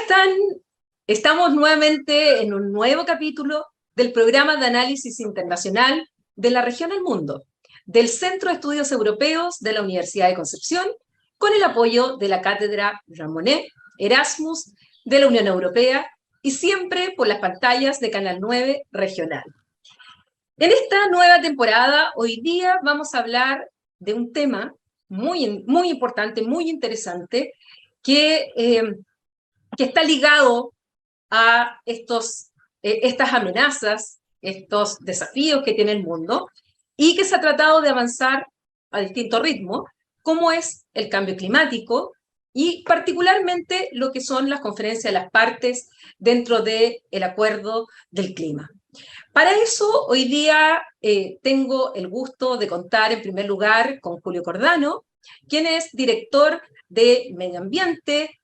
están? Estamos nuevamente en un nuevo capítulo del programa de análisis internacional de la región al mundo, del Centro de Estudios Europeos de la Universidad de Concepción, con el apoyo de la Cátedra Jean Monnet, Erasmus, de la Unión Europea y siempre por las pantallas de Canal 9 Regional. En esta nueva temporada, hoy día vamos a hablar de un tema muy importante, muy interesante, que está ligado a estas amenazas, estos desafíos que tiene el mundo, y que se ha tratado de avanzar a distinto ritmo, como es el cambio climático, y particularmente lo que son las conferencias de las partes dentro del Acuerdo del Clima. Para eso, hoy día tengo el gusto de contar en primer lugar con Julio Cordano, quien es director de Medio Ambiente,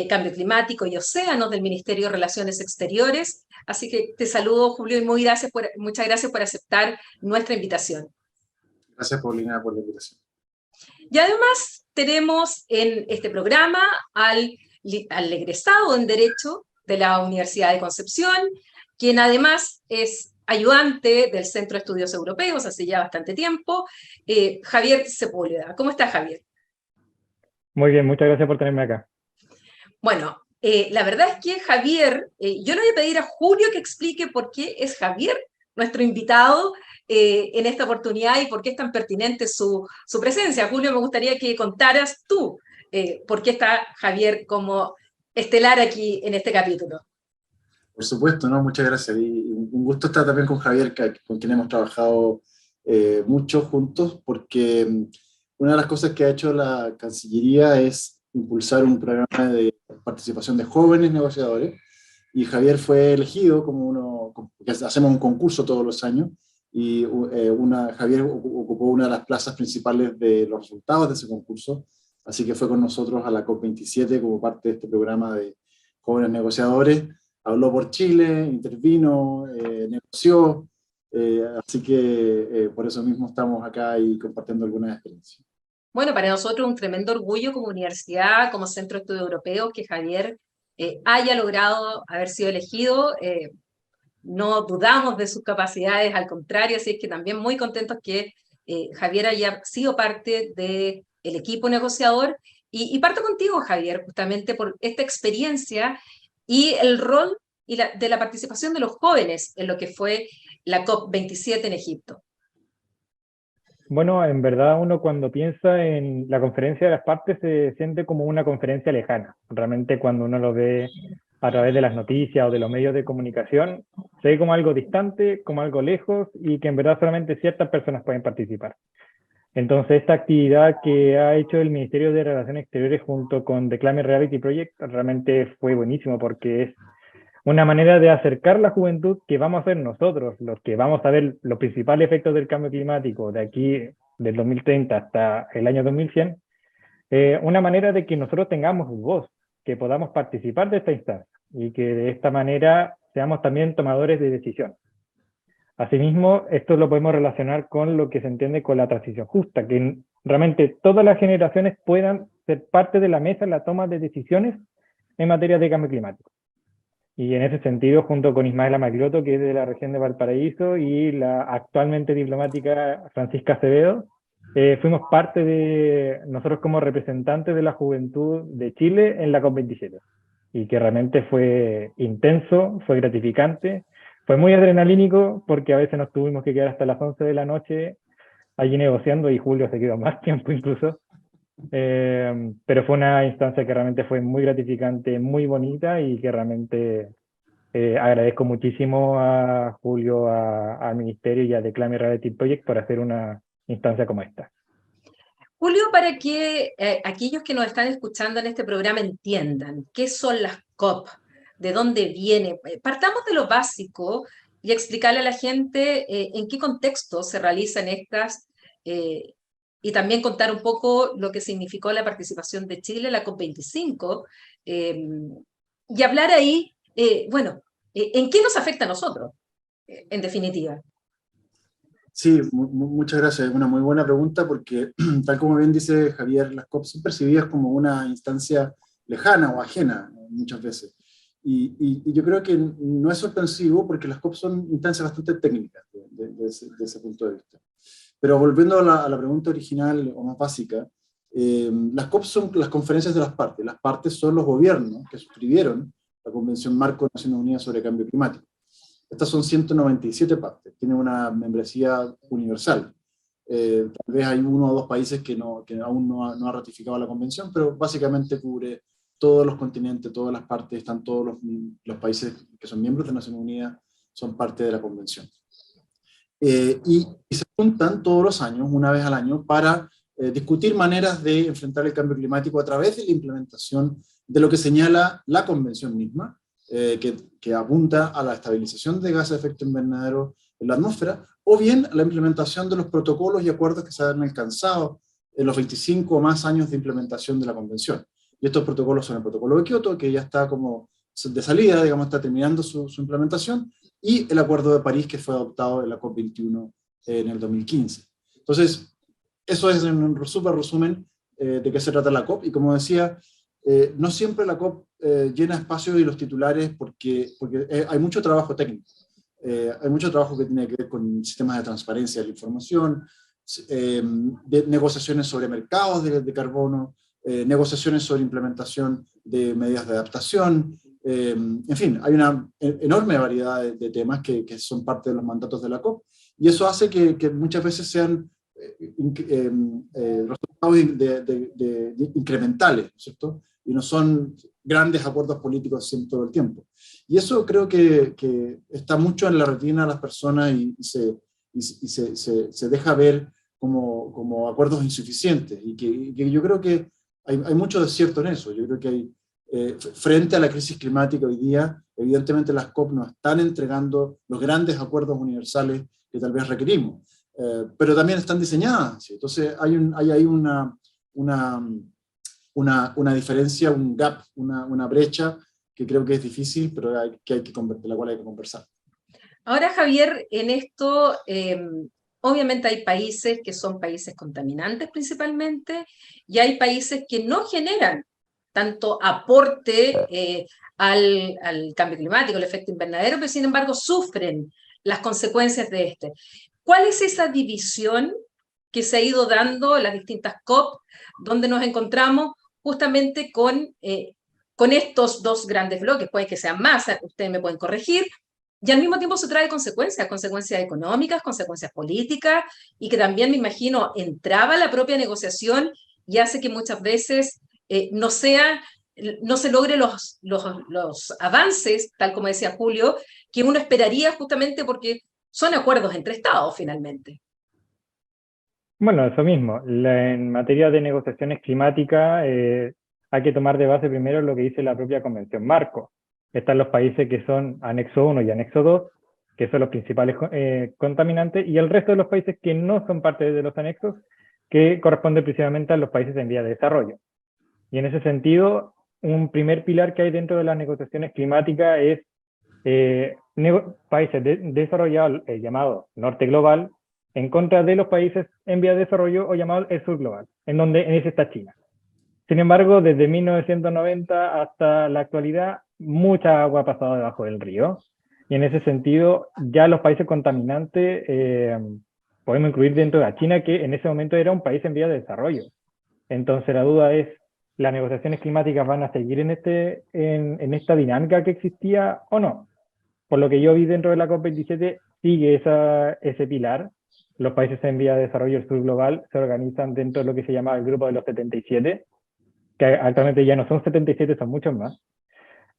Cambio Climático y Océanos del Ministerio de Relaciones Exteriores. Así que te saludo, Julio, y muchas gracias por aceptar nuestra invitación. Gracias, Paulina, por la invitación. Y además tenemos en este programa al egresado en Derecho de la Universidad de Concepción, quien además es ayudante del Centro de Estudios Europeos hace ya bastante tiempo, Javier Sepúlveda. ¿Cómo estás, Javier? Muy bien, muchas gracias por tenerme acá. Bueno, la verdad es que Javier, yo le voy a pedir a Julio que explique por qué es Javier nuestro invitado en esta oportunidad y por qué es tan pertinente su presencia. Julio, me gustaría que contaras tú por qué está Javier como estelar aquí en este capítulo. Por supuesto, ¿no? Muchas gracias. Y un gusto estar también con Javier, con quien hemos trabajado mucho juntos, porque una de las cosas que ha hecho la Cancillería es impulsar un programa de participación de jóvenes negociadores, y Javier fue elegido porque hacemos un concurso todos los años, y Javier ocupó una de las plazas principales de los resultados de ese concurso, así que fue con nosotros a la COP27 como parte de este programa de jóvenes negociadores. Habló por Chile, intervino, negoció, así que por eso mismo estamos acá y compartiendo algunas experiencias. Bueno, para nosotros un tremendo orgullo como universidad, como Centro de Estudios Europeos, que Javier haya logrado haber sido elegido. No dudamos de sus capacidades, al contrario, así es que también muy contentos que Javier haya sido parte del equipo negociador. Y parto contigo, Javier, justamente por esta experiencia y el rol de la participación de los jóvenes en lo que fue la COP27 en Egipto. Bueno, en verdad uno cuando piensa en la conferencia de las partes se siente como una conferencia lejana. Realmente cuando uno lo ve a través de las noticias o de los medios de comunicación, se ve como algo distante, como algo lejos, y que en verdad solamente ciertas personas pueden participar. Entonces esta actividad que ha hecho el Ministerio de Relaciones Exteriores junto con The Climate Reality Project realmente fue buenísimo, porque es una manera de acercar la juventud que vamos a ser nosotros, los que vamos a ver los principales efectos del cambio climático de aquí, del 2030 hasta el año 2100, una manera de que nosotros tengamos voz, que podamos participar de esta instancia y que de esta manera seamos también tomadores de decisión. Asimismo, esto lo podemos relacionar con lo que se entiende con la transición justa, que realmente todas las generaciones puedan ser parte de la mesa en la toma de decisiones en materia de cambio climático. Y en ese sentido, junto con Ismaela Maclotto, que es de la región de Valparaíso, y la actualmente diplomática Francisca Acevedo, fuimos parte de, nosotros como representantes de la juventud de Chile en la COP27. Y que realmente fue intenso, fue gratificante, fue muy adrenalínico, porque a veces nos tuvimos que quedar hasta las 11 de la noche allí negociando, y Julio se quedó más tiempo incluso. Pero fue una instancia que realmente fue muy gratificante, muy bonita, y que realmente agradezco muchísimo a Julio, al Ministerio y a The Climate Reality Project por hacer una instancia como esta. Julio, para que aquellos que nos están escuchando en este programa entiendan qué son las COP, de dónde viene, partamos de lo básico y explicarle a la gente en qué contexto se realizan estas, y también contar un poco lo que significó la participación de Chile en la COP25, y hablar ahí, en qué nos afecta a nosotros, en definitiva. Sí, muchas gracias. Es una muy buena pregunta porque, tal como bien dice Javier, las COP son percibidas como una instancia lejana o ajena muchas veces. Y yo creo que no es sorpresivo porque las COP son instancias bastante técnicas de ese punto de vista. Pero volviendo a la pregunta original o más básica, las COP son las conferencias de las partes. Las partes son los gobiernos que suscribieron la Convención Marco de Naciones Unidas sobre Cambio Climático. Estas son 197 partes, tienen una membresía universal. Tal vez hay uno o dos países que aún no ha ratificado la convención, pero básicamente cubre todos los continentes, todas las partes, están todos los países que son miembros de Naciones Unidas, son parte de la convención. Y se juntan todos los años, una vez al año, para discutir maneras de enfrentar el cambio climático a través de la implementación de lo que señala la convención misma, que apunta a la estabilización de gases de efecto invernadero en la atmósfera, o bien a la implementación de los protocolos y acuerdos que se han alcanzado en los 25 o más años de implementación de la convención. Y estos protocolos son el protocolo de Kioto, que ya está como de salida, digamos, está terminando su implementación, y el Acuerdo de París, que fue adoptado en la COP21 en el 2015. Entonces, eso es en un súper resumen de qué se trata la COP, y como decía, no siempre la COP llena espacios y los titulares porque hay mucho trabajo técnico. Hay mucho trabajo que tiene que ver con sistemas de transparencia de la información, de negociaciones sobre mercados de carbono, negociaciones sobre implementación de medidas de adaptación, en fin, hay una enorme variedad de temas que son parte de los mandatos de la COP, y eso hace que muchas veces sean resultados incrementales, ¿cierto? Y no son grandes acuerdos políticos todo el tiempo. Y eso creo que está mucho en la retina de las personas y se deja ver como acuerdos insuficientes, y que yo creo que hay mucho de cierto en eso. Yo creo que hay, frente a la crisis climática hoy día, evidentemente las COP nos están entregando los grandes acuerdos universales que tal vez requerimos, pero también están diseñadas, ¿sí? Entonces hay ahí una diferencia, un gap, una brecha que creo que es difícil, pero de la cual hay que conversar. Ahora, Javier, en esto, obviamente hay países que son países contaminantes principalmente, y hay países que no generan tanto aporte al cambio climático, el efecto invernadero, pero sin embargo sufren las consecuencias de este. ¿Cuál es esa división que se ha ido dando en las distintas COP, donde nos encontramos justamente con estos dos grandes bloques? Puede que sean más, ustedes me pueden corregir, y al mismo tiempo se trae consecuencias económicas, consecuencias políticas, y que también, me imagino, entraba la propia negociación y hace que muchas veces no se logren los avances, tal como decía Julio, que uno esperaría, justamente porque son acuerdos entre Estados finalmente. Bueno, eso mismo. En materia de negociaciones climáticas hay que tomar de base primero lo que dice la propia Convención Marco. Están los países que son anexo 1 y anexo 2, que son los principales contaminantes, y el resto de los países que no son parte de los anexos, que corresponden precisamente a los países en vías de desarrollo. Y en ese sentido, un primer pilar que hay dentro de las negociaciones climáticas es países desarrollados, llamados norte global, en contra de los países en vías de desarrollo, o llamados el sur global, en ese está China. Sin embargo, desde 1990 hasta la actualidad, mucha agua ha pasado debajo del río, y en ese sentido, ya los países contaminantes podemos incluir dentro de China, que en ese momento era un país en vías de desarrollo. Entonces la duda es, ¿las negociaciones climáticas van a seguir en esta dinámica que existía o no? Por lo que yo vi dentro de la COP27, sigue ese pilar. Los países en vías de desarrollo, el sur global, se organizan dentro de lo que se llama el grupo de los 77, que actualmente ya no son 77, son muchos más.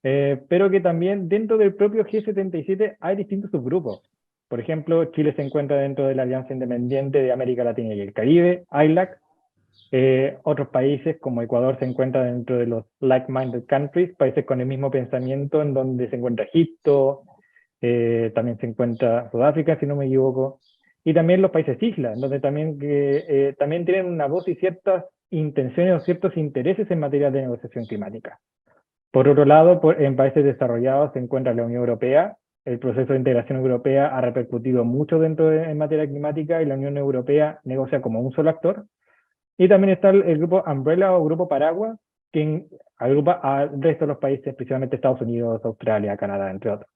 Pero que también dentro del propio G77 hay distintos subgrupos. Por ejemplo, Chile se encuentra dentro de la Alianza Independiente de América Latina y el Caribe, ILAC. Otros países como Ecuador se encuentran dentro de los like-minded countries, países con el mismo pensamiento, en donde se encuentra Egipto, también se encuentra Sudáfrica, si no me equivoco, y también los países islas, donde también tienen una voz y ciertas intenciones o ciertos intereses en materia de negociación climática. Por otro lado, en países desarrollados se encuentra la Unión Europea. El proceso de integración europea ha repercutido mucho en materia climática, y la Unión Europea negocia como un solo actor. Y también está el grupo Umbrella o grupo Paraguas, que agrupa al resto de los países, principalmente Estados Unidos, Australia, Canadá, entre otros.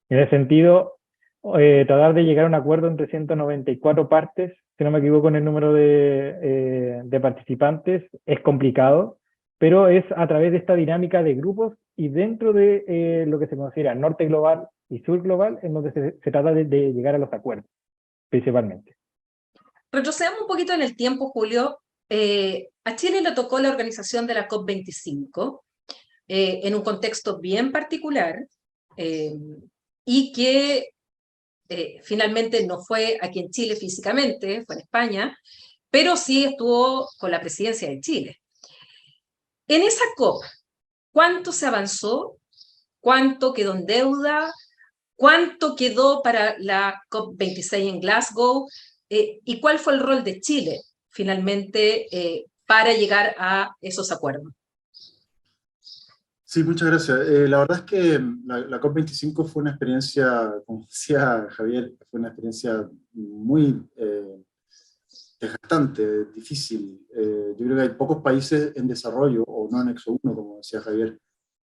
En ese sentido, tratar de llegar a un acuerdo entre 194 partes, si no me equivoco en el número de participantes, es complicado, pero es a través de esta dinámica de grupos y dentro de lo que se considera norte global y sur global, en donde se trata de llegar a los acuerdos, principalmente. Retrocedamos un poquito en el tiempo, Julio. A Chile le tocó la organización de la COP25 en un contexto bien particular y que finalmente no fue aquí en Chile físicamente, fue en España, pero sí estuvo con la presidencia de Chile. En esa COP, ¿cuánto se avanzó? ¿Cuánto quedó en deuda? ¿Cuánto quedó para la COP26 en Glasgow? ¿Y cuál fue el rol de Chile finalmente para llegar a esos acuerdos? Sí, muchas gracias. La verdad es que la COP25 fue una experiencia, como decía Javier, fue una experiencia muy desgastante, difícil. Yo creo que hay pocos países en desarrollo, o no anexo uno, como decía Javier,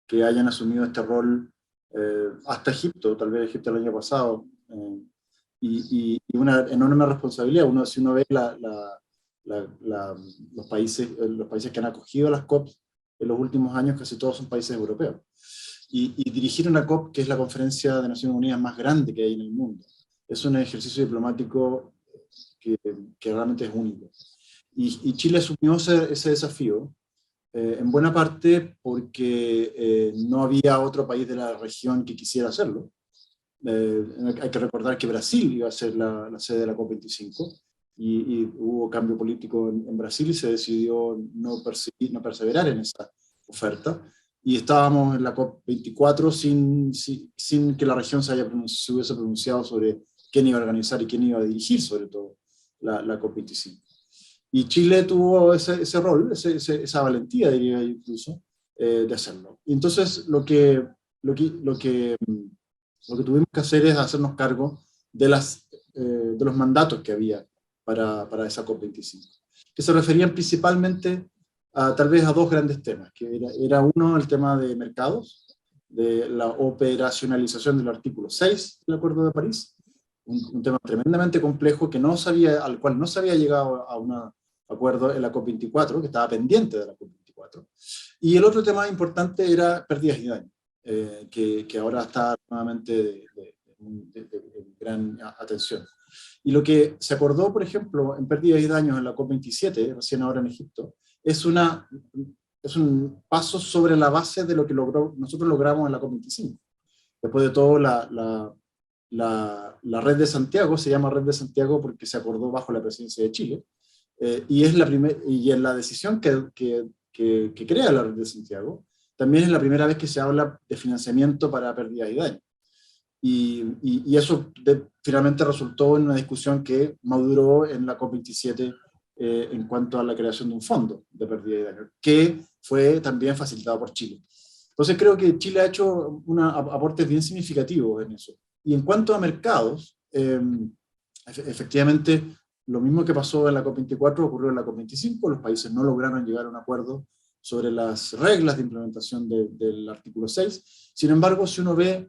que hayan asumido este rol, hasta Egipto, tal vez Egipto el año pasado, y una enorme responsabilidad. Si uno ve los países que han acogido las COPs en los últimos años, casi todos son países europeos. Y dirigir una COP, que es la conferencia de Naciones Unidas más grande que hay en el mundo, es un ejercicio diplomático que realmente es único. Y Chile asumió ese desafío, en buena parte porque no había otro país de la región que quisiera hacerlo. Hay que recordar que Brasil iba a ser la sede de la COP25, y hubo cambio político en Brasil y se decidió no perseverar en esa oferta. Y estábamos en la COP24 sin que la región se hubiese pronunciado sobre quién iba a organizar y quién iba a dirigir, sobre todo, la COP25. Y Chile tuvo ese rol, esa valentía, diría yo incluso, de hacerlo. Y entonces lo que tuvimos que hacer es hacernos cargo de los mandatos que había para esa COP25, que se referían principalmente tal vez a dos grandes temas, que era uno, el tema de mercados, de la operacionalización del artículo 6 del Acuerdo de París, un tema tremendamente complejo al cual no se había llegado a un acuerdo en la COP24, que estaba pendiente de la COP24. Y el otro tema importante era pérdidas y daños, que ahora está nuevamente de gran atención. Y lo que se acordó, por ejemplo, en pérdidas y daños en la COP27, recién ahora en Egipto, es un paso sobre la base de lo que nosotros logramos en la COP25. Después de todo, la Red de Santiago se llama Red de Santiago porque se acordó bajo la presidencia de Chile, y en la decisión que crea la Red de Santiago, también es la primera vez que se habla de financiamiento para pérdidas y daños. Y eso finalmente resultó en una discusión que maduró en la COP27 en cuanto a la creación de un fondo de pérdida y daño, que fue también facilitado por Chile. Entonces creo que Chile ha hecho aportes bien significativos en eso. Y en cuanto a mercados, efectivamente, lo mismo que pasó en la COP24 ocurrió en la COP25, los países no lograron llegar a un acuerdo sobre las reglas de implementación del artículo 6. Sin embargo, si uno ve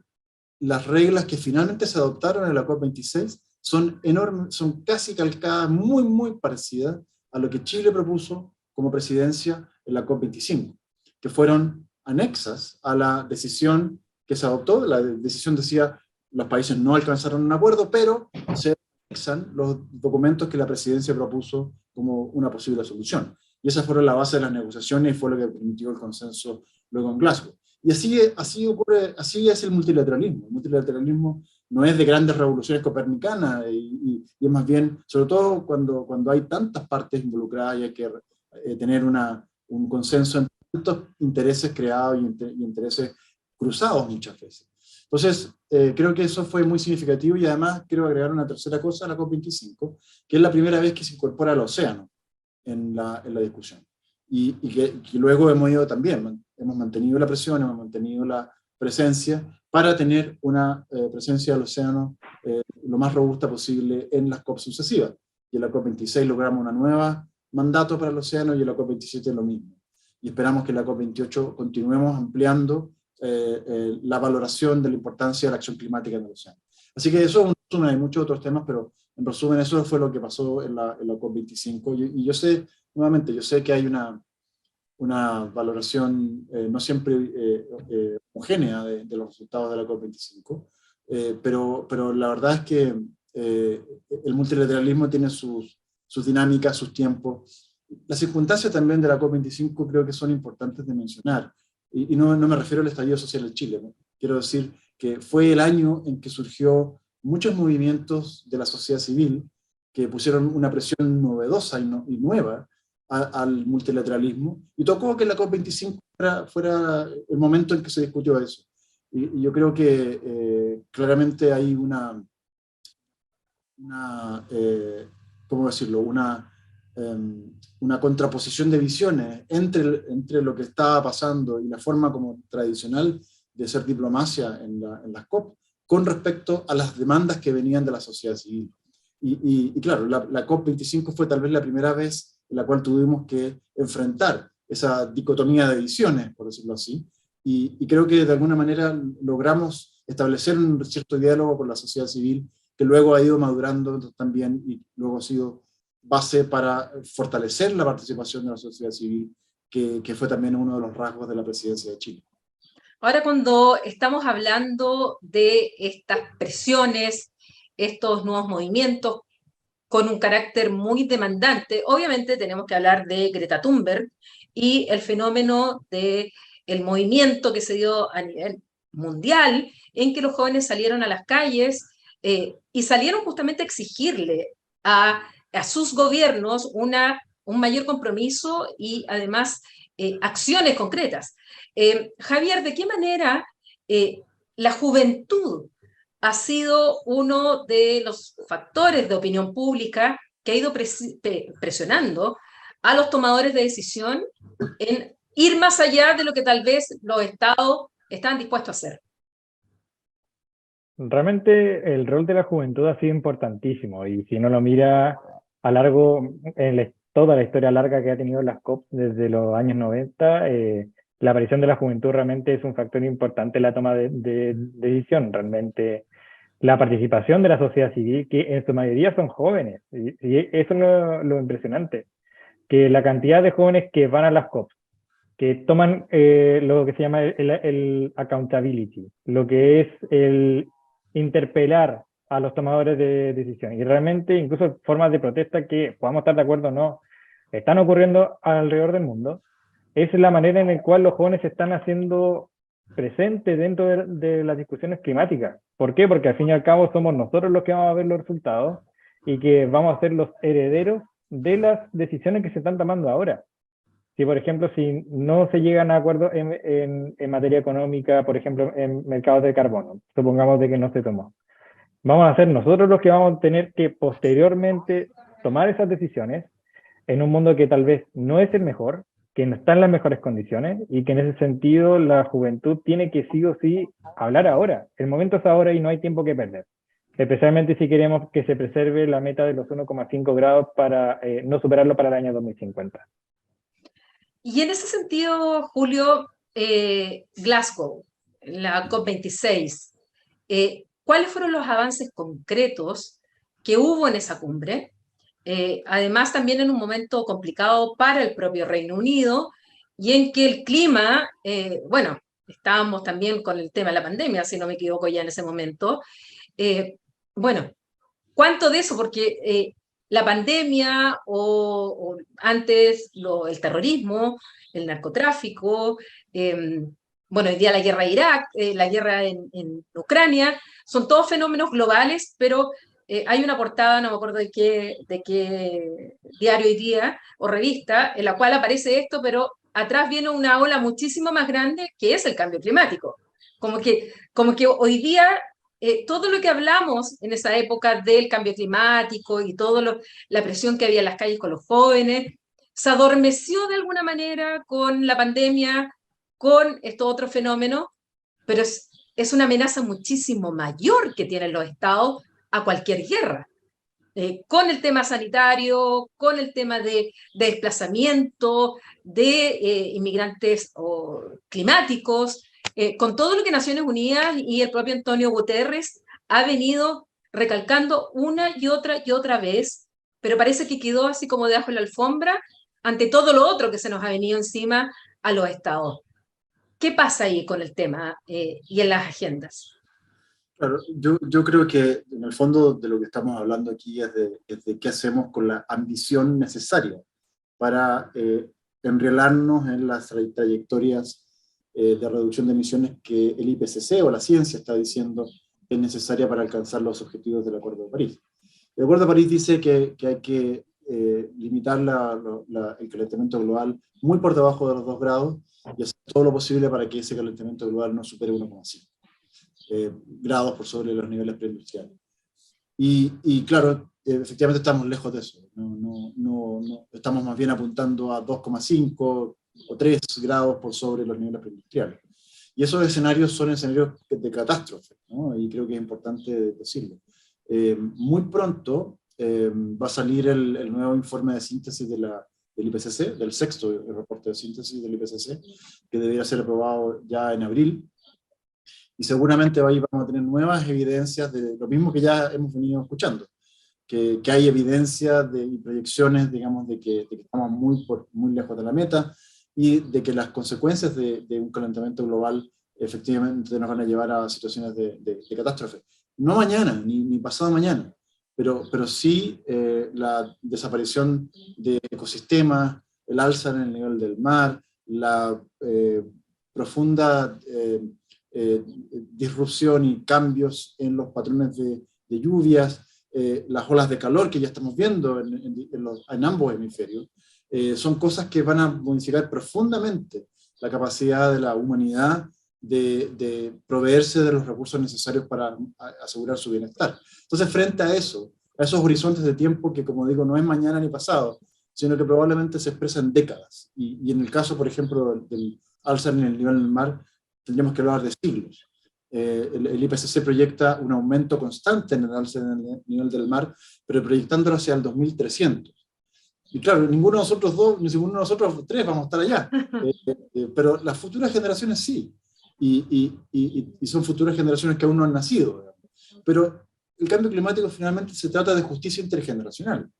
las reglas que finalmente se adoptaron en la COP26, son enormes, son casi calcadas, muy, muy parecidas a lo que Chile propuso como presidencia en la COP25, que fueron anexas a la decisión que se adoptó. La decisión decía, los países no alcanzaron un acuerdo, pero se anexan los documentos que la presidencia propuso como una posible solución. Y esas fueron la base de las negociaciones y fue lo que permitió el consenso luego en Glasgow. Y así ocurre, así es el multilateralismo. El multilateralismo no es de grandes revoluciones copernicanas, y es más bien, sobre todo cuando hay tantas partes involucradas y hay que tener un consenso entre tantos intereses creados y intereses cruzados muchas veces. Entonces, creo que eso fue muy significativo, y además quiero agregar una tercera cosa a la COP25, que es la primera vez que se incorpora el océano en la discusión. Y que luego hemos mantenido la presión, hemos mantenido la presencia para tener una presencia del océano lo más robusta posible en las COP sucesivas. Y en la COP26 logramos una nueva mandato para el océano, y en la COP27 lo mismo. y esperamos que en la COP28 continuemos ampliando la valoración de la importancia de la acción climática en el océano. Así que eso es un resumen, hay muchos otros temas, pero en resumen eso fue lo que pasó en la COP25. Y yo sé, nuevamente, yo sé que hay una valoración no siempre homogénea de los resultados de la COP25, pero la verdad es que el multilateralismo tiene sus dinámicas, sus tiempos. Las circunstancias también de la COP25 creo que son importantes de mencionar, y no me refiero al estallido social en Chile, ¿no? Quiero decir que fue el año en que surgió muchos movimientos de la sociedad civil que pusieron una presión novedosa y nueva al multilateralismo, y tocó que la COP25 fuera el momento en que se discutió eso. Y yo creo que claramente hay ¿cómo decirlo? Una contraposición de visiones entre lo que estaba pasando y la forma como tradicional de hacer diplomacia en las COP con respecto a las demandas que venían de la sociedad civil. Y claro, la COP25 fue tal vez la primera vez en la cual tuvimos que enfrentar esa dicotomía de visiones, por decirlo así, y creo que de alguna manera logramos establecer un cierto diálogo con la sociedad civil que luego ha ido madurando también y luego ha sido base para fortalecer la participación de la sociedad civil, que fue también uno de los rasgos de la presidencia de Chile. Ahora, cuando estamos hablando de estas presiones, estos nuevos movimientos con un carácter muy demandante, obviamente tenemos que hablar de Greta Thunberg y el fenómeno del movimiento que se dio a nivel mundial, en que los jóvenes salieron a las calles y salieron justamente a exigirle a sus gobiernos un mayor compromiso y además acciones concretas. Javier, ¿de qué manera la juventud ha sido uno de los factores de opinión pública que ha ido presionando a los tomadores de decisión en ir más allá de lo que tal vez los estados están dispuestos a hacer? Realmente el rol de la juventud ha sido importantísimo, y si uno lo mira a largo, toda la historia larga que ha tenido las COP desde los años 90, la aparición de la juventud realmente es un factor importante en la toma de decisión. Realmente la participación de la sociedad civil, que en su mayoría son jóvenes, y eso es lo impresionante, que la cantidad de jóvenes que van a las COP, que toman lo que se llama el accountability, lo que es el interpelar a los tomadores de decisión, y realmente incluso formas de protesta que podamos estar de acuerdo o no, están ocurriendo alrededor del mundo. Es la manera en la cual los jóvenes se están haciendo presentes dentro de las discusiones climáticas. ¿Por qué? Porque al fin y al cabo somos nosotros los que vamos a ver los resultados y que vamos a ser los herederos de las decisiones que se están tomando ahora. Si, por ejemplo, si no se llegan a acuerdos en materia económica, por ejemplo, en mercados de carbono, supongamos de que no se tomó, vamos a ser nosotros los que vamos a tener que posteriormente tomar esas decisiones en un mundo que tal vez no es el mejor, que no está en las mejores condiciones, y que en ese sentido la juventud tiene que sí o sí hablar ahora. El momento es ahora y no hay tiempo que perder, especialmente si queremos que se preserve la meta de los 1,5 grados para no superarlo para el año 2050. Y en ese sentido, Julio, Glasgow, la COP26, ¿cuáles fueron los avances concretos que hubo en esa cumbre? Además, también en un momento complicado para el propio Reino Unido, y en que el clima, bueno, estábamos también con el tema de la pandemia, si no me equivoco ya en ese momento. Bueno, ¿cuánto de eso? Porque la pandemia o antes el terrorismo, el narcotráfico, bueno, hoy día la guerra de Irak, la guerra en Ucrania, son todos fenómenos globales, pero hay una portada, no me acuerdo de qué diario hoy día o revista, en la cual aparece esto, pero atrás viene una ola muchísimo más grande que es el cambio climático. Como que hoy día todo lo que hablamos en esa época del cambio climático y toda la presión que había en las calles con los jóvenes, se adormeció de alguna manera con la pandemia, con estos otros fenómenos, pero es una amenaza muchísimo mayor que tienen los estados a cualquier guerra. con el tema sanitario, con el tema de desplazamiento, de inmigrantes climáticos, con todo lo que Naciones Unidas y el propio Antonio Guterres ha venido recalcando una y otra vez, pero parece que quedó así como debajo de la alfombra ante todo lo otro que se nos ha venido encima a los estados. ¿Qué pasa ahí con el tema y en las agendas? Claro, yo creo que en el fondo de lo que estamos hablando aquí es de qué hacemos con la ambición necesaria para enrielarnos en las trayectorias de reducción de emisiones que el IPCC o la ciencia está diciendo es necesaria para alcanzar los objetivos del Acuerdo de París. El Acuerdo de París dice que hay que limitar el calentamiento global muy por debajo de los 2 grados y hacer todo lo posible para que ese calentamiento global no supere 1,5 grados por sobre los niveles preindustriales. Y claro, efectivamente estamos lejos de eso. No, estamos más bien apuntando a 2,5 o 3 grados por sobre los niveles preindustriales. Y esos escenarios son escenarios de catástrofe, ¿no? Y creo que es importante decirlo. Muy pronto va a salir el nuevo informe de síntesis del IPCC, del sexto reporte de síntesis del IPCC, que debería ser aprobado ya en abril. Y seguramente ahí vamos a tener nuevas evidencias de lo mismo que ya hemos venido escuchando, que hay evidencias y proyecciones, digamos, de que estamos muy lejos de la meta y de que las consecuencias de un calentamiento global efectivamente nos van a llevar a situaciones de catástrofe. No mañana, ni pasado mañana, pero sí la desaparición de ecosistemas, el alza en el nivel del mar, la profunda disrupción y cambios en los patrones de lluvias, las olas de calor que ya estamos viendo en ambos hemisferios, son cosas que van a modificar profundamente la capacidad de la humanidad de proveerse de los recursos necesarios para asegurar su bienestar. Entonces, frente a eso, a esos horizontes de tiempo que, como digo, no es mañana ni pasado, sino que probablemente se expresa en décadas, y en el caso, por ejemplo, del alza en el nivel del mar, tendríamos que hablar de siglos. El IPCC proyecta un aumento constante en el alza en el nivel del mar, pero proyectándolo hacia el 2300. Y claro, ninguno de nosotros dos, ni ninguno de nosotros tres vamos a estar allá, pero las futuras generaciones sí, y son futuras generaciones que aún no han nacido, digamos. Pero el cambio climático finalmente se trata de justicia intergeneracional,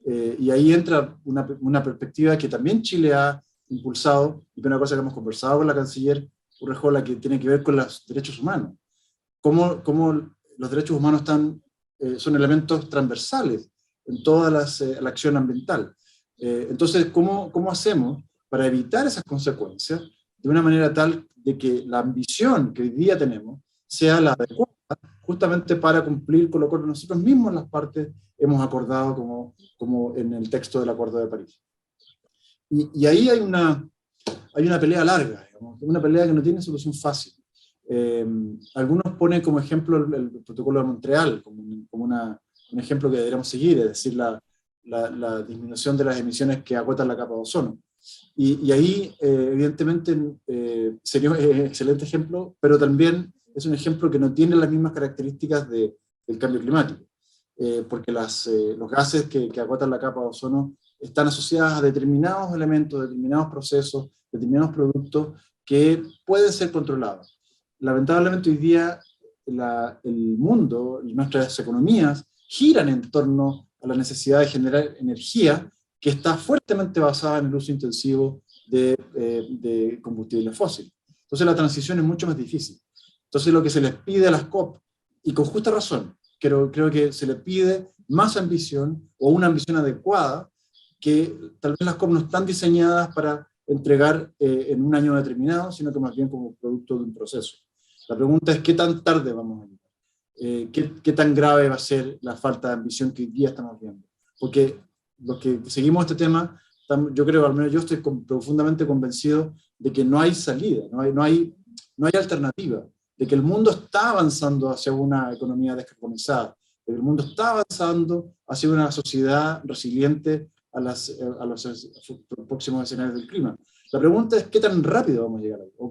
y ahí entra una perspectiva que también Chile ha impulsado, y una cosa que hemos conversado con la canciller Urrejola, que tiene que ver con los derechos humanos. Cómo los derechos humanos son elementos transversales en toda la acción ambiental. Entonces, ¿cómo hacemos para evitar esas consecuencias de una manera tal de que la ambición que hoy día tenemos sea la adecuada, justamente para cumplir con lo que nosotros mismos las partes hemos acordado como en el texto del Acuerdo de París? Y ahí hay una pelea larga, digamos, una pelea que no tiene solución fácil. Algunos ponen como ejemplo el protocolo de Montreal, como un ejemplo que deberíamos seguir, es decir, la disminución de las emisiones que agotan la capa de ozono. Y ahí, evidentemente, sería un excelente ejemplo, pero también es un ejemplo que no tiene las mismas características del cambio climático, porque los gases que agotan la capa de ozono están asociadas a determinados elementos, determinados procesos, determinados productos que pueden ser controlados. Lamentablemente hoy día el mundo y nuestras economías giran en torno a la necesidad de generar energía que está fuertemente basada en el uso intensivo de combustibles fósiles. Entonces la transición es mucho más difícil. Entonces lo que se les pide a las COP, y con justa razón, creo que se les pide más ambición o una ambición adecuada, que tal vez las COP no están diseñadas para entregar en un año determinado, sino que más bien como producto de un proceso. La pregunta es ¿qué tan tarde vamos a llegar? ¿Qué tan grave va a ser la falta de ambición que hoy día estamos viendo? Porque los que seguimos este tema, yo creo, al menos yo estoy profundamente convencido de que no hay salida, no hay alternativa, de que el mundo está avanzando hacia una economía descarbonizada, de que el mundo está avanzando hacia una sociedad resiliente a los próximos escenarios del clima. La pregunta es qué tan rápido vamos a llegar ahí, o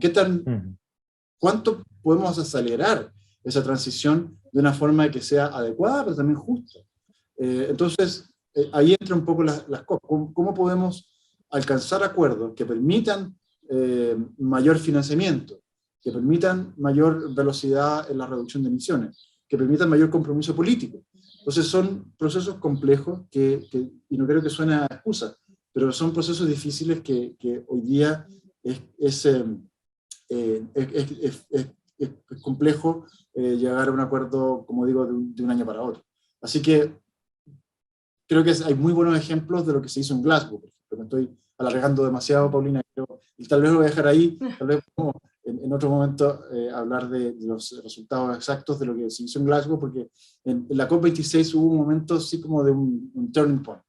cuánto podemos acelerar esa transición de una forma que sea adecuada, pero también justa. Entonces, ahí entra un poco las cosas. ¿Cómo podemos alcanzar acuerdos que permitan mayor financiamiento, que permitan mayor velocidad en la reducción de emisiones, que permitan mayor compromiso político? Entonces son procesos complejos y no creo que suene a excusa, pero son procesos difíciles que hoy día es complejo llegar a un acuerdo, como digo, de un año para otro. Así que creo que hay muy buenos ejemplos de lo que se hizo en Glasgow, por ejemplo. Me estoy alargando demasiado, Paulina, y tal vez lo voy a dejar ahí, tal vez podemos en otro momento hablar de los resultados exactos de lo que se hizo en Glasgow, porque en la COP26 hubo un momento así como de un turning point,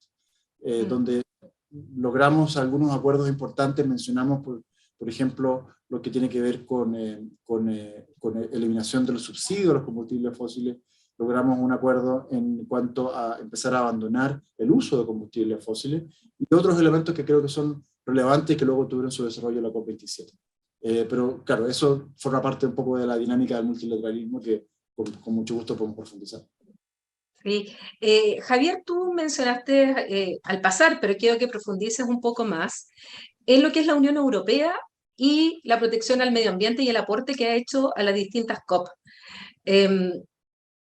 donde logramos algunos acuerdos importantes. Mencionamos, por ejemplo, lo que tiene que ver con eliminación de los subsidios a los combustibles fósiles. Logramos un acuerdo en cuanto a empezar a abandonar el uso de combustibles fósiles y otros elementos que creo que son relevantes y que luego tuvieron su desarrollo en la COP27. Pero claro, eso forma parte un poco de la dinámica del multilateralismo que con mucho gusto podemos profundizar. Sí. Javier, tú mencionaste al pasar, pero quiero que profundices un poco más en lo que es la Unión Europea y la protección al medio ambiente y el aporte que ha hecho a las distintas COP.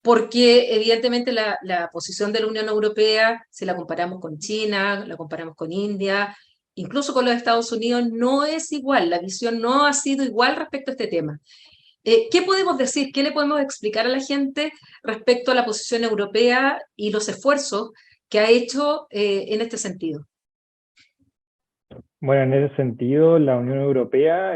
Porque evidentemente la posición de la Unión Europea, si la comparamos con China, la comparamos con India, incluso con los Estados Unidos, no es igual, la visión no ha sido igual respecto a este tema. ¿Qué podemos decir, qué le podemos explicar a la gente respecto a la posición europea y los esfuerzos que ha hecho en este sentido? Bueno, en ese sentido, la Unión Europea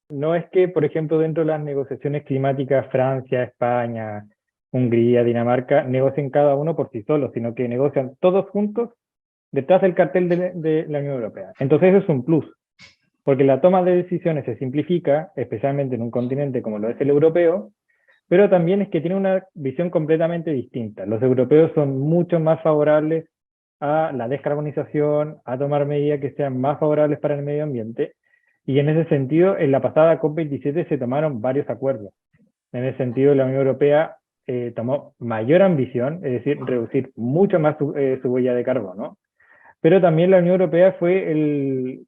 no es que, por ejemplo, dentro de las negociaciones climáticas, Francia, España, Hungría, Dinamarca, negocien cada uno por sí solo, sino que negocian todos juntos detrás del cartel de la Unión Europea. Entonces eso es un plus, porque la toma de decisiones se simplifica, especialmente en un continente como lo es el europeo, pero también es que tiene una visión completamente distinta. Los europeos son mucho más favorables a la descarbonización, a tomar medidas que sean más favorables para el medio ambiente, y en ese sentido, en la pasada COP27 se tomaron varios acuerdos. En ese sentido, la Unión Europea tomó mayor ambición, es decir, reducir mucho más su huella de carbono, pero también la Unión Europea fue el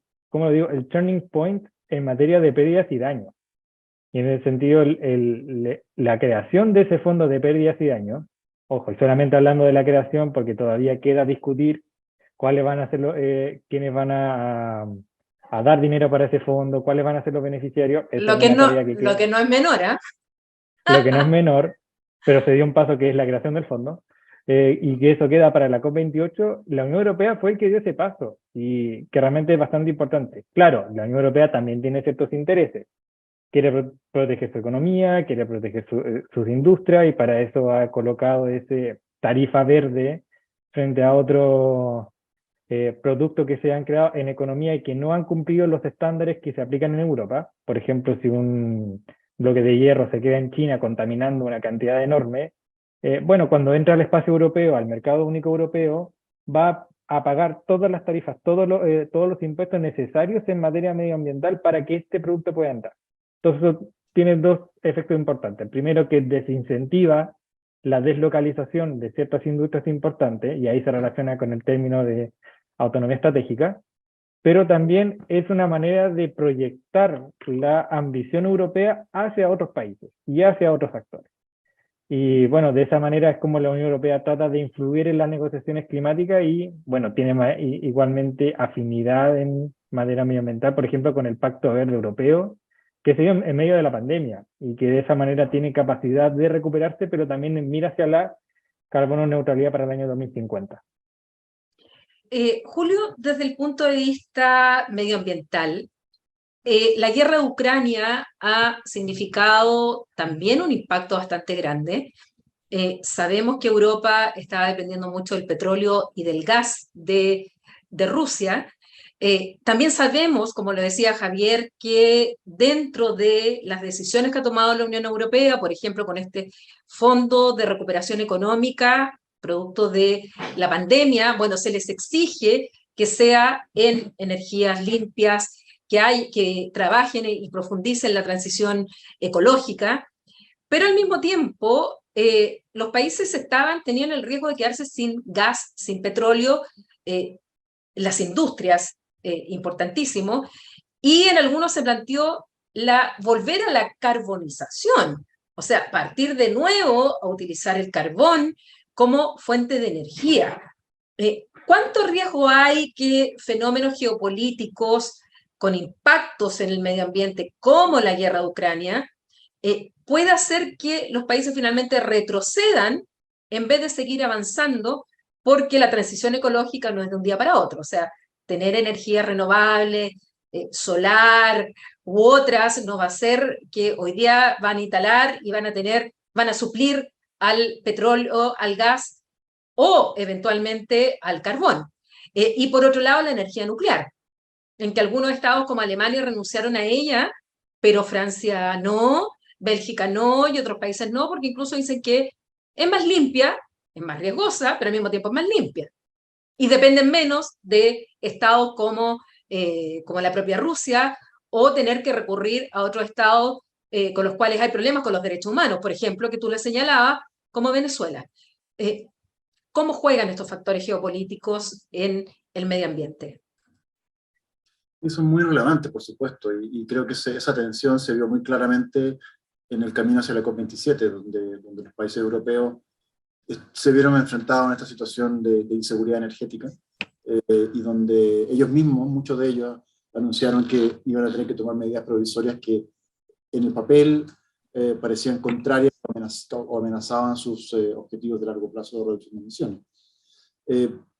turning point en materia de pérdidas y daños. Y en ese sentido, la creación de ese fondo de pérdidas y daños, ojo, y solamente hablando de la creación, porque todavía queda discutir cuáles van a ser quiénes van a dar dinero para ese fondo, cuáles van a ser los beneficiarios. Lo que no es menor, ¿eh? Lo que no es menor, pero se dio un paso que es la creación del fondo, y que eso queda para la COP28. La Unión Europea fue el que dio ese paso, y que realmente es bastante importante. Claro, la Unión Europea también tiene ciertos intereses. Quiere proteger su economía, quiere proteger sus industrias, y para eso ha colocado ese tarifa verde frente a otros productos que se han creado en economía y que no han cumplido los estándares que se aplican en Europa. Por ejemplo, si un bloque de hierro se queda en China contaminando una cantidad enorme, bueno, cuando entra al espacio europeo, al mercado único europeo, va a pagar todas las tarifas, todos los impuestos necesarios en materia medioambiental para que este producto pueda entrar. Entonces, eso tiene dos efectos importantes. El primero, que desincentiva la deslocalización de ciertas industrias importantes, y ahí se relaciona con el término de autonomía estratégica, pero también es una manera de proyectar la ambición europea hacia otros países y hacia otros actores. Y bueno, de esa manera es como la Unión Europea trata de influir en las negociaciones climáticas y, bueno, tiene igualmente afinidad en materia medioambiental, por ejemplo, con el Pacto Verde Europeo, que se dio en medio de la pandemia y que de esa manera tiene capacidad de recuperarse, pero también mira hacia la carbono neutralidad para el año 2050. Julio, desde el punto de vista medioambiental, la guerra de Ucrania ha significado también un impacto bastante grande. Sabemos que Europa estaba dependiendo mucho del petróleo y del gas de Rusia. También sabemos, como lo decía Javier, que dentro de las decisiones que ha tomado la Unión Europea, por ejemplo, con este Fondo de Recuperación Económica, producto de la pandemia, bueno, se les exige que sea en energías limpias, que trabajen y profundicen la transición ecológica, pero al mismo tiempo los países tenían el riesgo de quedarse sin gas, sin petróleo, las industrias, importantísimo, y en algunos se planteó volver a la carbonización, o sea, partir de nuevo a utilizar el carbón como fuente de energía. ¿Cuánto riesgo hay que fenómenos geopolíticos con impactos en el medio ambiente, como la guerra de Ucrania, puede hacer que los países finalmente retrocedan en vez de seguir avanzando, porque la transición ecológica no es de un día para otro? O sea, tener energía renovable, solar u otras, no va a ser que hoy día van a instalar y van a suplir al petróleo, al gas o eventualmente al carbón. Y por otro lado, la energía nuclear, en que algunos estados como Alemania renunciaron a ella, pero Francia no, Bélgica no, y otros países no, porque incluso dicen que es más limpia, es más riesgosa, pero al mismo tiempo es más limpia. Y dependen menos de estados como la propia Rusia, o tener que recurrir a otros estados con los cuales hay problemas con los derechos humanos, por ejemplo, que tú le señalabas, como Venezuela. ¿Cómo juegan estos factores geopolíticos en el medio ambiente? Eso es muy relevante, por supuesto, y creo que esa tensión se vio muy claramente en el camino hacia la COP27, donde los países europeos se vieron enfrentados en esta situación de inseguridad energética, y donde ellos mismos, muchos de ellos, anunciaron que iban a tener que tomar medidas provisorias que en el papel parecían contrarias o amenazaban sus objetivos de largo plazo de reducción de emisiones.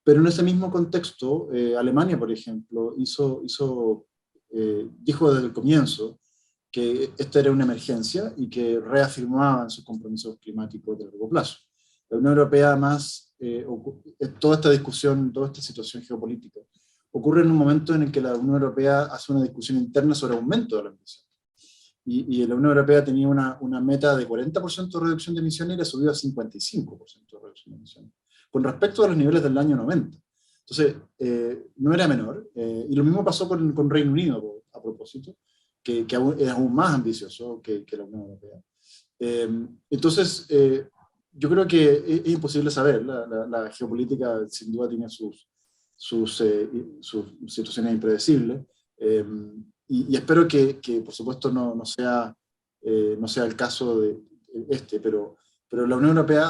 Pero en ese mismo contexto, Alemania, por ejemplo, dijo desde el comienzo que esta era una emergencia y que reafirmaban sus compromisos climáticos de largo plazo. La Unión Europea, además, toda esta discusión, toda esta situación geopolítica, ocurre en un momento en el que la Unión Europea hace una discusión interna sobre aumento de la emisión. Y la Unión Europea tenía una meta de 40% de reducción de emisiones y la subió a 55% de reducción de emisiones, con respecto a los niveles del año 90. Entonces, no era menor. Y lo mismo pasó con Reino Unido, a propósito, que es aún más ambicioso que la Unión Europea. Entonces, yo creo que es imposible saber. La geopolítica sin duda tiene sus situaciones impredecibles. Y espero que por supuesto no sea el caso de pero la Unión Europea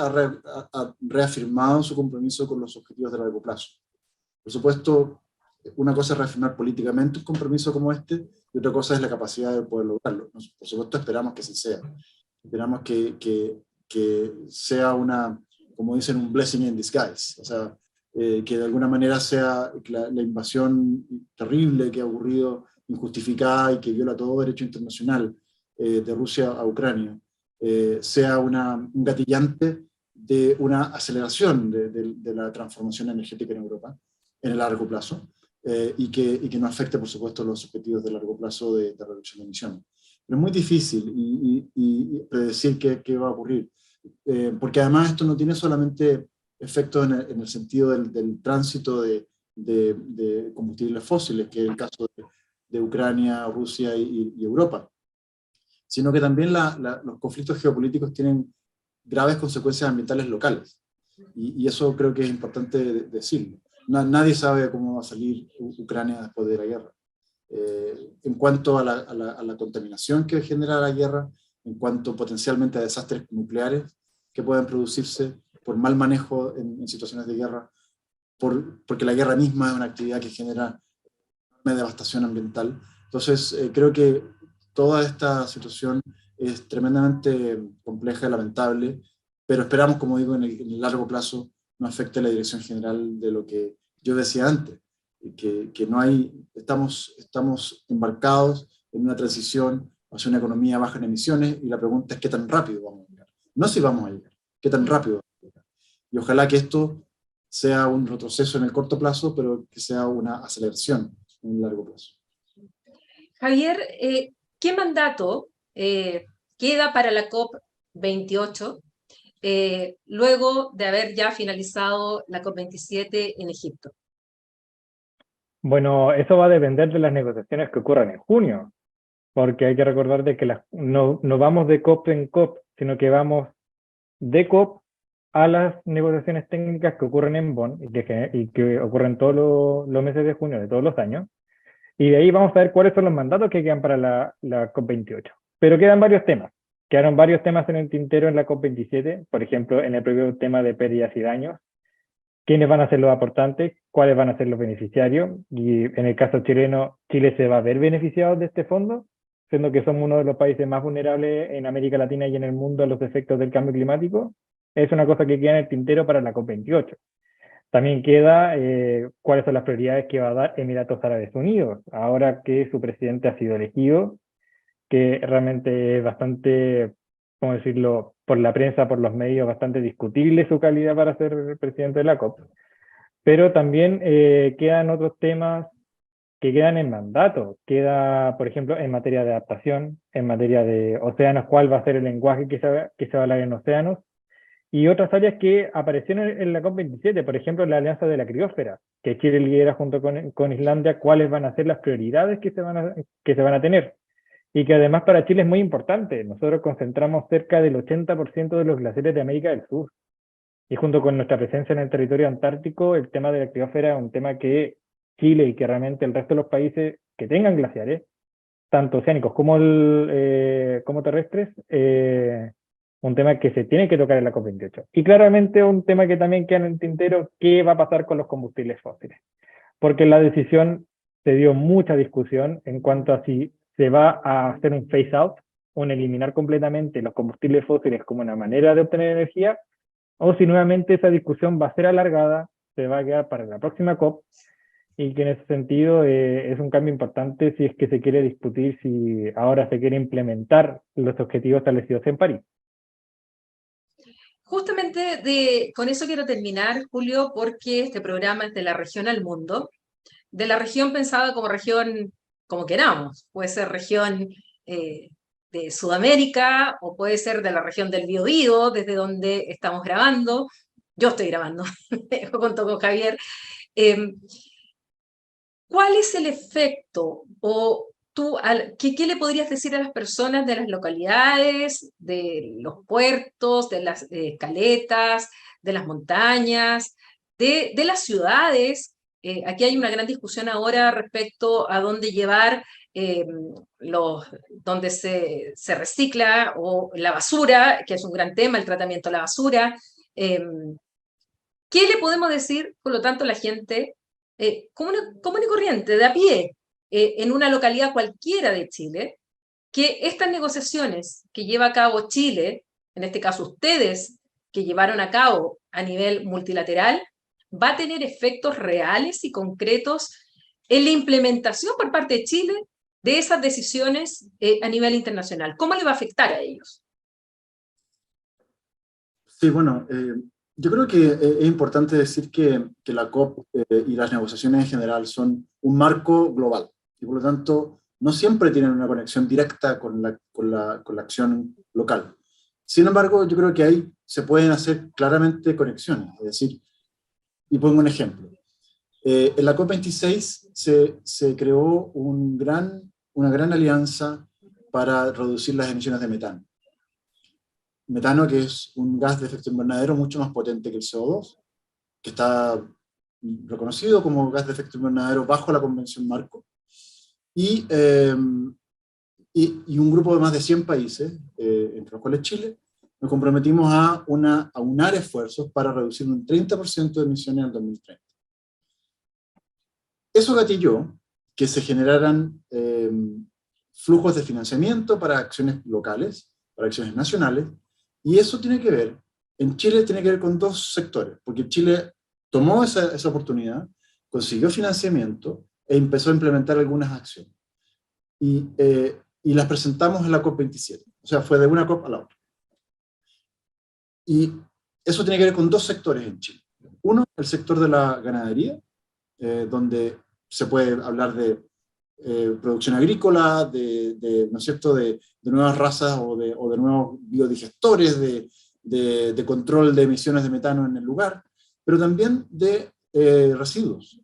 ha reafirmado su compromiso con los objetivos de largo plazo. Por supuesto, una cosa es reafirmar políticamente un compromiso como este, y otra cosa es la capacidad de poder lograrlo. Por supuesto, esperamos que así sea. Esperamos que sea como dicen, un blessing in disguise. O sea, que de alguna manera sea la invasión terrible que ha ocurrido, injustificada y que viola todo derecho internacional, de Rusia a Ucrania, sea un gatillante de una aceleración de la transformación energética en Europa en el largo plazo, y que no afecte, por supuesto, los objetivos de largo plazo de reducción de emisiones. Pero es muy difícil y predecir qué va a ocurrir, porque además esto no tiene solamente efectos en el sentido del tránsito de combustibles fósiles, que es el caso de Ucrania, Rusia y Europa, sino que también los conflictos geopolíticos tienen graves consecuencias ambientales locales. Y eso creo que es importante decirlo. Nadie sabe cómo va a salir Ucrania después de la guerra. En cuanto a la contaminación que genera la guerra, en cuanto potencialmente a desastres nucleares que puedan producirse por mal manejo en situaciones de guerra, porque la guerra misma es una actividad que genera una devastación ambiental. Entonces, creo que toda esta situación es tremendamente compleja y lamentable, pero esperamos, como digo, en el largo plazo no afecte la dirección general de lo que yo decía antes, que estamos embarcados en una transición hacia una economía baja en emisiones, y la pregunta es qué tan rápido vamos a llegar. No si vamos a llegar, qué tan rápido vamos a llegar. Y ojalá que esto sea un retroceso en el corto plazo, pero que sea una aceleración en el largo plazo. Javier, ¿qué mandato queda para la COP28 luego de haber ya finalizado la COP27 en Egipto? Bueno, eso va a depender de las negociaciones que ocurran en junio, porque hay que recordar de que no vamos de COP en COP, sino que vamos de COP a las negociaciones técnicas que ocurren en Bonn y que ocurren todos los meses de junio de todos los años. Y de ahí vamos a ver cuáles son los mandatos que quedan para la COP28. Pero quedan varios temas. Quedaron varios temas en el tintero en la COP27, por ejemplo, en el propio tema de pérdidas y daños. ¿Quiénes van a ser los aportantes? ¿Cuáles van a ser los beneficiarios? Y en el caso chileno, Chile se va a ver beneficiado de este fondo, siendo que somos uno de los países más vulnerables en América Latina y en el mundo a los efectos del cambio climático. Es una cosa que queda en el tintero para la COP28. También queda cuáles son las prioridades que va a dar Emiratos Árabes Unidos, ahora que su presidente ha sido elegido, que realmente es bastante, ¿cómo decirlo?, por la prensa, por los medios, bastante discutible su calidad para ser presidente de la COP. Pero también quedan otros temas que quedan en mandato. Queda, por ejemplo, en materia de adaptación, en materia de océanos, cuál va a ser el lenguaje que se va a hablar en océanos, y otras áreas que aparecieron en la COP27, por ejemplo, la Alianza de la Criósfera, que Chile lidera junto con Islandia, cuáles van a ser las prioridades que se van a tener. Y que además para Chile es muy importante. Nosotros concentramos cerca del 80% de los glaciares de América del Sur. Y junto con nuestra presencia en el territorio antártico, el tema de la criósfera es un tema que Chile y que realmente el resto de los países que tengan glaciares, tanto oceánicos como terrestres, un tema que se tiene que tocar en la COP28. Y claramente un tema que también queda en el tintero, ¿qué va a pasar con los combustibles fósiles? Porque en la decisión se dio mucha discusión en cuanto a si se va a hacer un phase out, un eliminar completamente los combustibles fósiles como una manera de obtener energía, o si nuevamente esa discusión va a ser alargada, se va a quedar para la próxima COP, y que en ese sentido es un cambio importante si es que se quiere discutir si ahora se quiere implementar los objetivos establecidos en París. Justamente con eso quiero terminar, Julio, porque este programa es de la región al mundo, de la región pensada como región como queramos, puede ser región de Sudamérica o puede ser de la región del Biobío, desde donde estamos grabando. Yo estoy grabando junto con Javier. ¿Cuál es el efecto o ¿qué le podrías decir a las personas de las localidades, de los puertos, de las caletas, de las montañas, de las ciudades? Aquí hay una gran discusión ahora respecto a dónde llevar donde se recicla o la basura, que es un gran tema, el tratamiento de la basura. ¿Qué le podemos decir, por lo tanto, a la gente común y corriente, de a pie, en una localidad cualquiera de Chile, que estas negociaciones que lleva a cabo Chile, en este caso ustedes, que llevaron a cabo a nivel multilateral, va a tener efectos reales y concretos en la implementación por parte de Chile de esas decisiones a nivel internacional? ¿Cómo le va a afectar a ellos? Sí, bueno, yo creo que es importante decir que la COP y las negociaciones en general son un marco global, y por lo tanto no siempre tienen una conexión directa con la acción local. Sin embargo, yo creo que ahí se pueden hacer claramente conexiones, es decir, y pongo un ejemplo. En la COP26 se creó una gran alianza para reducir las emisiones de metano. Metano, que es un gas de efecto invernadero mucho más potente que el CO2, que está reconocido como gas de efecto invernadero bajo la Convención Marco, y un grupo de más de 100 países, entre los cuales Chile, nos comprometimos a aunar esfuerzos para reducir un 30% de emisiones en el 2030. Eso gatilló que se generaran flujos de financiamiento para acciones locales, para acciones nacionales, y eso tiene que ver, en Chile tiene que ver con dos sectores, porque Chile tomó esa oportunidad, consiguió financiamiento e empezó a implementar algunas acciones. Y las presentamos en la COP27, o sea, fue de una COP a la otra. Y eso tiene que ver con dos sectores en Chile. Uno, el sector de la ganadería, donde se puede hablar de producción agrícola, ¿no es cierto?, de nuevas razas o de nuevos biodigestores, de control de emisiones de metano en el lugar, pero también de residuos.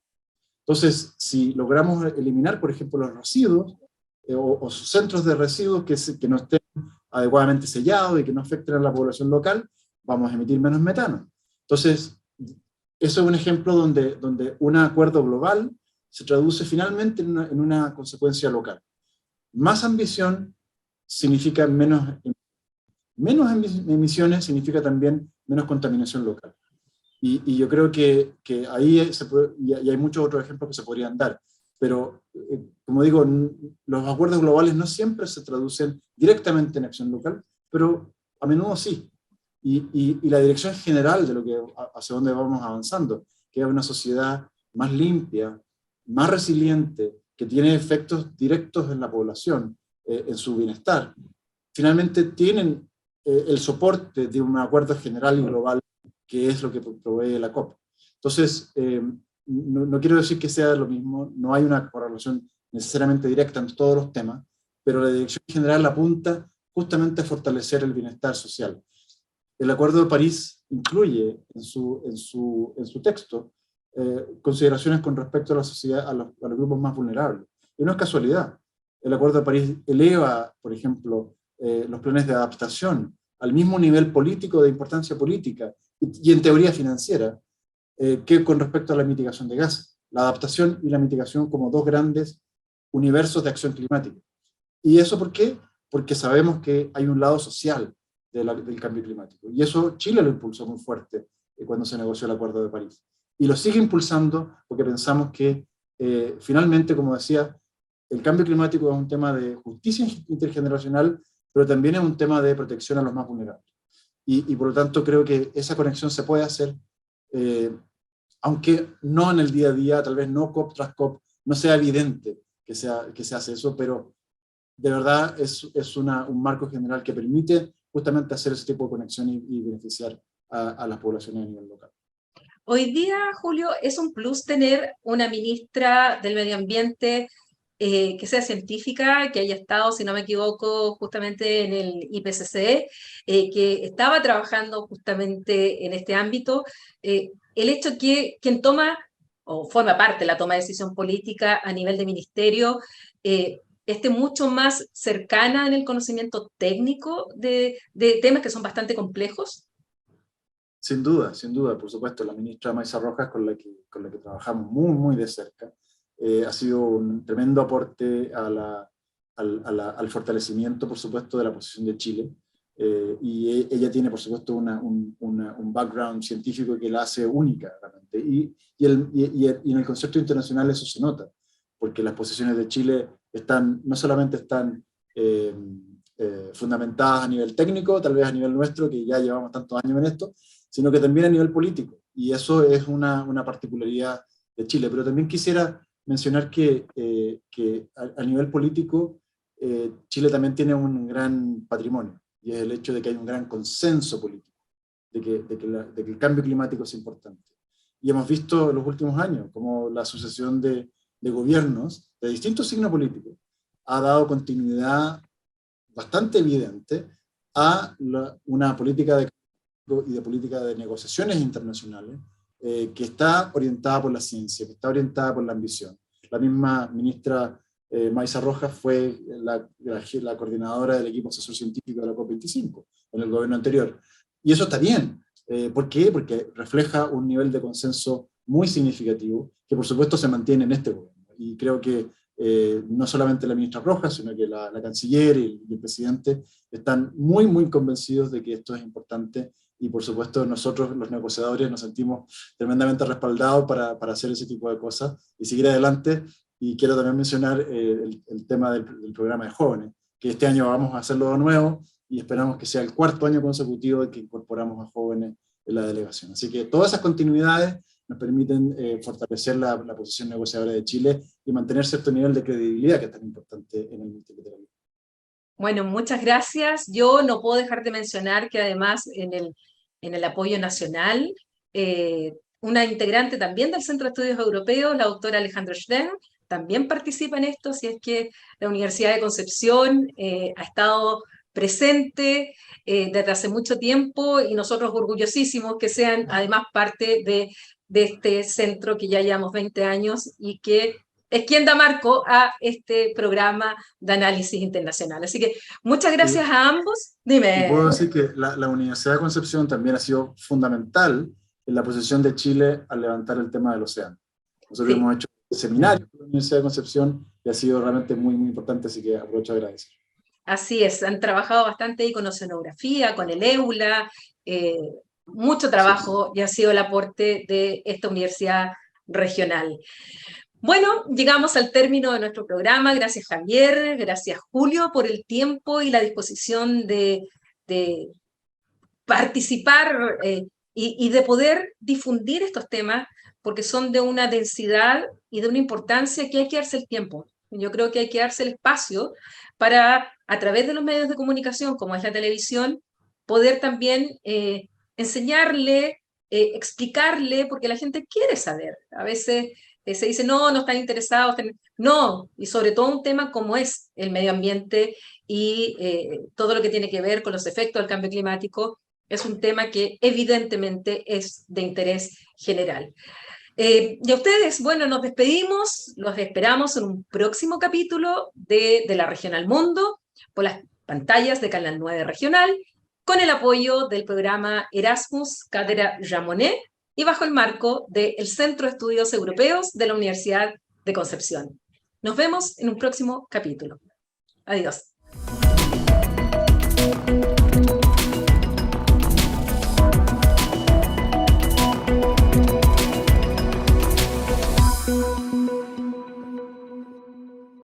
Entonces, si logramos eliminar, por ejemplo, los residuos o centros de residuos que no estén adecuadamente sellados y que no afecten a la población local, vamos a emitir menos metano. Entonces, eso es un ejemplo donde un acuerdo global se traduce finalmente en una consecuencia local. Más ambición significa menos emisiones, significa también menos contaminación local. Y yo creo que ahí y hay muchos otros ejemplos que se podrían dar, pero como digo, los acuerdos globales no siempre se traducen directamente en acción local, pero a menudo sí. Y la dirección general de hacia dónde vamos avanzando, que es una sociedad más limpia, más resiliente, que tiene efectos directos en la población, en su bienestar, finalmente tienen el soporte de un acuerdo general y global, que es lo que provee la COP. Entonces, no quiero decir que sea lo mismo, no hay una correlación necesariamente directa en todos los temas, pero la dirección general apunta justamente a fortalecer el bienestar social. El Acuerdo de París incluye en su texto consideraciones con respecto a la sociedad, a los grupos más vulnerables. Y no es casualidad. El Acuerdo de París eleva, por ejemplo, los planes de adaptación al mismo nivel político de importancia política y en teoría financiera que con respecto a la mitigación de gases. La adaptación y la mitigación como dos grandes universos de acción climática. ¿Y eso por qué? Porque sabemos que hay un lado social del cambio climático. Y eso Chile lo impulsó muy fuerte cuando se negoció el Acuerdo de París. Y lo sigue impulsando porque pensamos que finalmente, como decía, el cambio climático es un tema de justicia intergeneracional, pero también es un tema de protección a los más vulnerables. Y por lo tanto creo que esa conexión se puede hacer, aunque no en el día a día, tal vez no COP tras COP, no sea evidente que se hace eso, pero de verdad es un marco general que permite justamente hacer ese tipo de conexión y beneficiar a las poblaciones a nivel local. Hoy día, Julio, es un plus tener una ministra del Medio Ambiente que sea científica, que haya estado, si no me equivoco, justamente en el IPCC, que estaba trabajando justamente en este ámbito. El hecho que quien toma o forma parte de la toma de decisión política a nivel de ministerio esté mucho más cercana en el conocimiento técnico de temas que son bastante complejos. Sin duda, por supuesto, la ministra Maysa Rojas, con la que trabajamos muy, muy de cerca, ha sido un tremendo aporte al fortalecimiento, por supuesto, de la posición de Chile. Y ella tiene, por supuesto, un background científico que la hace única, realmente. Y en el concepto internacional eso se nota, porque las posiciones de Chile no solamente están fundamentadas a nivel técnico, tal vez a nivel nuestro, que ya llevamos tantos años en esto, sino que también a nivel político. Y eso es una particularidad de Chile. Pero también quisiera mencionar que a nivel político Chile también tiene un gran patrimonio, y es el hecho de que hay un gran consenso político, de que el cambio climático es importante. Y hemos visto en los últimos años como la sucesión de gobiernos de distintos signos políticos ha dado continuidad bastante evidente a una política y de política de negociaciones internacionales que está orientada por la ciencia, que está orientada por la ambición. La misma ministra Maysa Rojas fue la coordinadora del equipo asesor científico de la COP25 en el gobierno anterior. Y eso está bien. ¿Por qué? Porque refleja un nivel de consenso muy significativo que por supuesto se mantiene en este gobierno. Y creo que no solamente la ministra Rojas, sino que la canciller y el presidente están muy, muy convencidos de que esto es importante. Y por supuesto nosotros, los negociadores, nos sentimos tremendamente respaldados para hacer ese tipo de cosas y seguir adelante. Y quiero también mencionar el tema del programa de jóvenes, que este año vamos a hacerlo de nuevo y esperamos que sea el 4º año consecutivo de que incorporamos a jóvenes en la delegación. Así que todas esas continuidades nos permiten fortalecer la posición negociadora de Chile y mantener cierto nivel de credibilidad que es tan importante en el multilateralismo. Bueno, muchas gracias. Yo no puedo dejar de mencionar que además en el apoyo nacional, una integrante también del Centro de Estudios Europeos, la doctora Alejandra Stern, también participa en esto, si es que la Universidad de Concepción ha estado presente desde hace mucho tiempo y nosotros orgullosísimos que sean además parte de este centro que ya llevamos 20 años y que es quien da marco a este programa de análisis internacional. Así que muchas gracias a ambos. Y Dime. puedo decir que la Universidad de Concepción también ha sido fundamental en la posición de Chile al levantar el tema del océano. Nosotros Sí. hemos hecho seminarios con la Universidad de Concepción y ha sido realmente muy, muy importante, así que aprovecho de agradecer. Así es, han trabajado bastante ahí con oceanografía, con el EULA, mucho trabajo y ha sido el aporte de esta universidad regional. Bueno, llegamos al término de nuestro programa. Gracias Javier, gracias Julio por el tiempo y la disposición de participar y de poder difundir estos temas, porque son de una densidad y de una importancia que hay que darse el tiempo. Yo creo que hay que darse el espacio para, a través de los medios de comunicación, como es la televisión, poder también enseñarle, explicarle, porque la gente quiere saber. A veces se dice, no, no están interesados. No, y sobre todo un tema como es el medio ambiente y todo lo que tiene que ver con los efectos del cambio climático, es un tema que evidentemente es de interés general. Y a ustedes, bueno, nos despedimos, los esperamos en un próximo capítulo de La Región al Mundo, por las pantallas de Canal 9 Regional, con el apoyo del programa Erasmus Cátedra Jean Monnet y bajo el marco del Centro de Estudios Europeos de la Universidad de Concepción. Nos vemos en un próximo capítulo. Adiós.